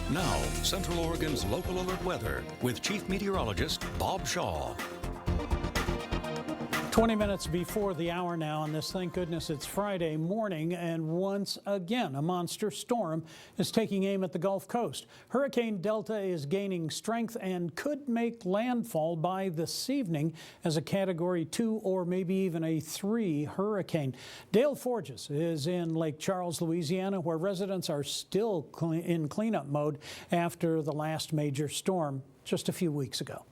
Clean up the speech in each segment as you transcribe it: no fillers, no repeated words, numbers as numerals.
Now, Central Oregon's local alert weather with Chief Meteorologist Bob Shaw. 20 minutes before the hour now on this, thank goodness it's Friday morning, and once again a monster storm is taking aim at the Gulf Coast. Hurricane Delta is gaining strength and could make landfall by this evening as a Category 2 or maybe even a 3 hurricane. Dale Forges is in Lake Charles, Louisiana, where residents are still in cleanup mode after the last major storm just a few weeks ago.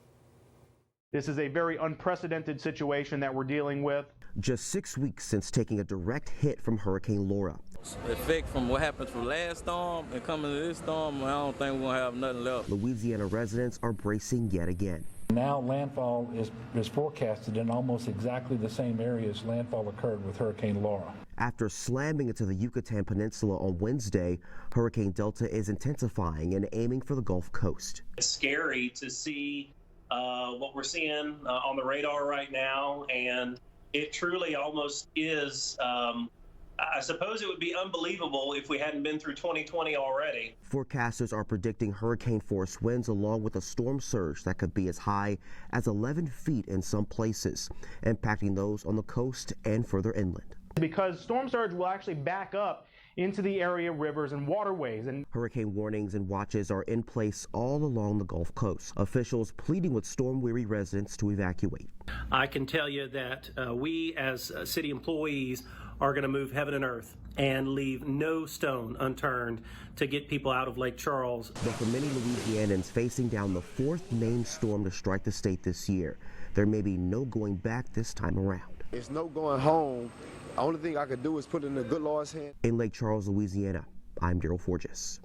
This is a very unprecedented situation that we're dealing with. Just 6 weeks since taking a direct hit from Hurricane Laura. The effect from what happened from last storm and coming to this storm, I don't think we're going to have nothing left. Louisiana residents are bracing yet again. Now landfall is forecasted in almost exactly the same areas landfall occurred with Hurricane Laura. After slamming into the Yucatan Peninsula on Wednesday, Hurricane Delta is intensifying and aiming for the Gulf Coast. It's scary to see what we're seeing on the radar right now, and it truly almost is, I suppose it would be unbelievable if we hadn't been through 2020 already. Forecasters are predicting hurricane-force winds along with a storm surge that could be as high as 11 feet in some places, impacting those on the coast and further inland. Because storm surge will actually back up into the area rivers and waterways. And hurricane warnings and watches are in place all along the Gulf Coast. Officials pleading with storm-weary residents to evacuate. I can tell you that we as city employees are going to move heaven and earth and leave no stone unturned to get people out of Lake Charles. But for many Louisianans facing down the fourth named storm to strike the state this year, there may be no going back this time around. There's no going home. The only thing I could do is put it in the good Lord's hand. In Lake Charles, Louisiana, I'm Daryl Forges.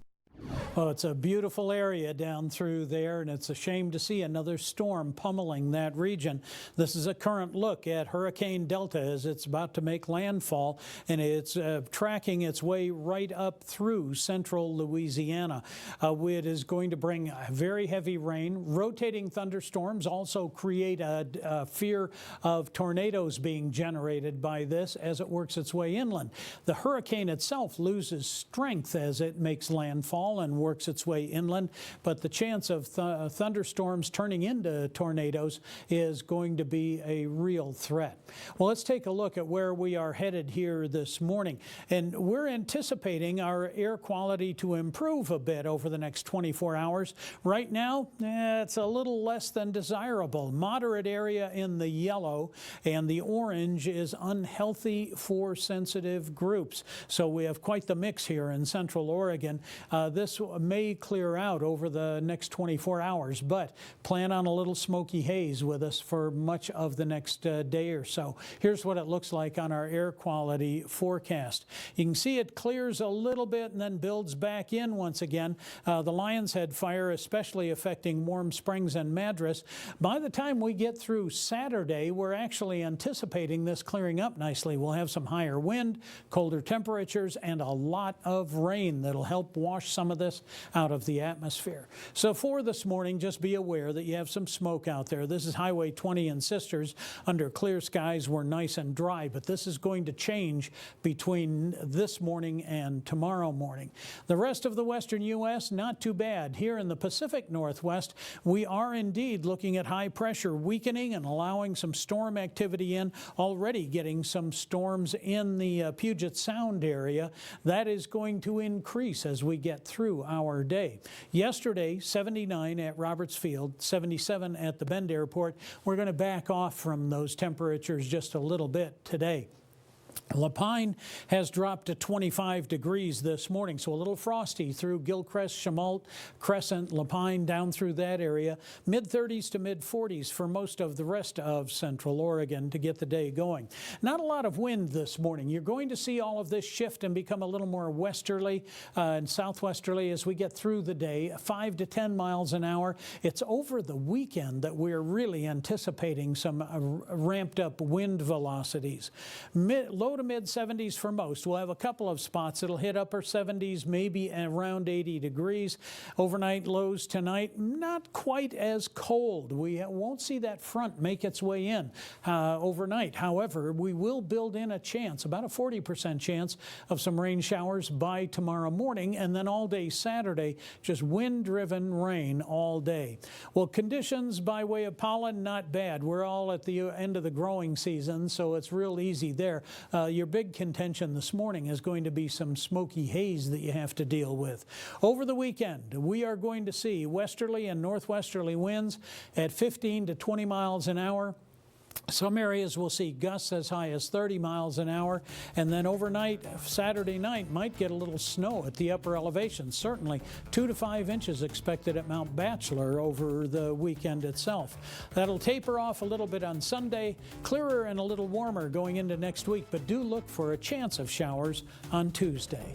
Well, it's a beautiful area down through there, and it's a shame to see another storm pummeling that region. This is a current look at Hurricane Delta as it's about to make landfall, and it's tracking its way right up through central Louisiana. It is going to bring very heavy rain. Rotating thunderstorms also create a fear of tornadoes being generated by this as it works its way inland. The hurricane itself loses strength as it makes landfall and works its way inland, but the chance of thunderstorms turning into tornadoes is going to be a real threat. Well, let's take a look at where we are headed here this morning, and we're anticipating our air quality to improve a bit over the next 24 hours. Right now, it's a little less than desirable. Moderate area in the yellow, and the orange is unhealthy for sensitive groups. So we have quite the mix here in Central Oregon. This may clear out over the next 24 hours, but plan on a little smoky haze with us for much of the next day or so. Here's what it looks like on our air quality forecast. You can see it clears a little bit and then builds back in once again. The Lion's Head fire especially affecting Warm Springs and Madras. By the time we get through Saturday, we're actually anticipating this clearing up nicely. We'll have some higher wind, colder temperatures, and a lot of rain that'll help wash some of this out of the atmosphere. So for this morning, just be aware that you have some smoke out there. This is Highway 20 in Sisters. Under clear skies, we're nice and dry, but this is going to change between this morning and tomorrow morning. The rest of the western U.S., not too bad. Here in the Pacific Northwest, we are indeed looking at high pressure weakening and allowing some storm activity in, already getting some storms in the Puget Sound area. That is going to increase as we get through our day. Yesterday, 79 at Roberts Field, 77 at the Bend Airport. We're going to back off from those temperatures just a little bit today. La Pine has dropped to 25 degrees this morning, so a little frosty through Gilchrist, Chemult, Crescent, La Pine, down through that area. Mid-30s to mid-40s for most of the rest of Central Oregon to get the day going. Not a lot of wind this morning. You're going to see all of this shift and become a little more westerly and southwesterly as we get through the day, 5 to 10 miles an hour. It's over the weekend that we're really anticipating some ramped up wind velocities. Low to to mid 70s for most. We'll have a couple of spots that'll hit upper 70s, maybe around 80 degrees. Overnight lows tonight, not quite as cold. We won't see that front make its way in overnight. However, we will build in a chance, about a 40% chance of some rain showers by tomorrow morning, and then all day Saturday, just wind-driven rain all day. Well, conditions by way of pollen, not bad. We're all at the end of the growing season, so it's real easy there. Your big contention this morning is going to be some smoky haze that you have to deal with. Over the weekend, we are going to see westerly and northwesterly winds at 15 to 20 miles an hour. Some areas will see gusts as high as 30 miles an hour, and then overnight, Saturday night, might get a little snow at the upper elevations. Certainly 2 to 5 inches expected at Mount Bachelor over the weekend itself. That'll taper off a little bit on Sunday, clearer and a little warmer going into next week, but do look for a chance of showers on Tuesday.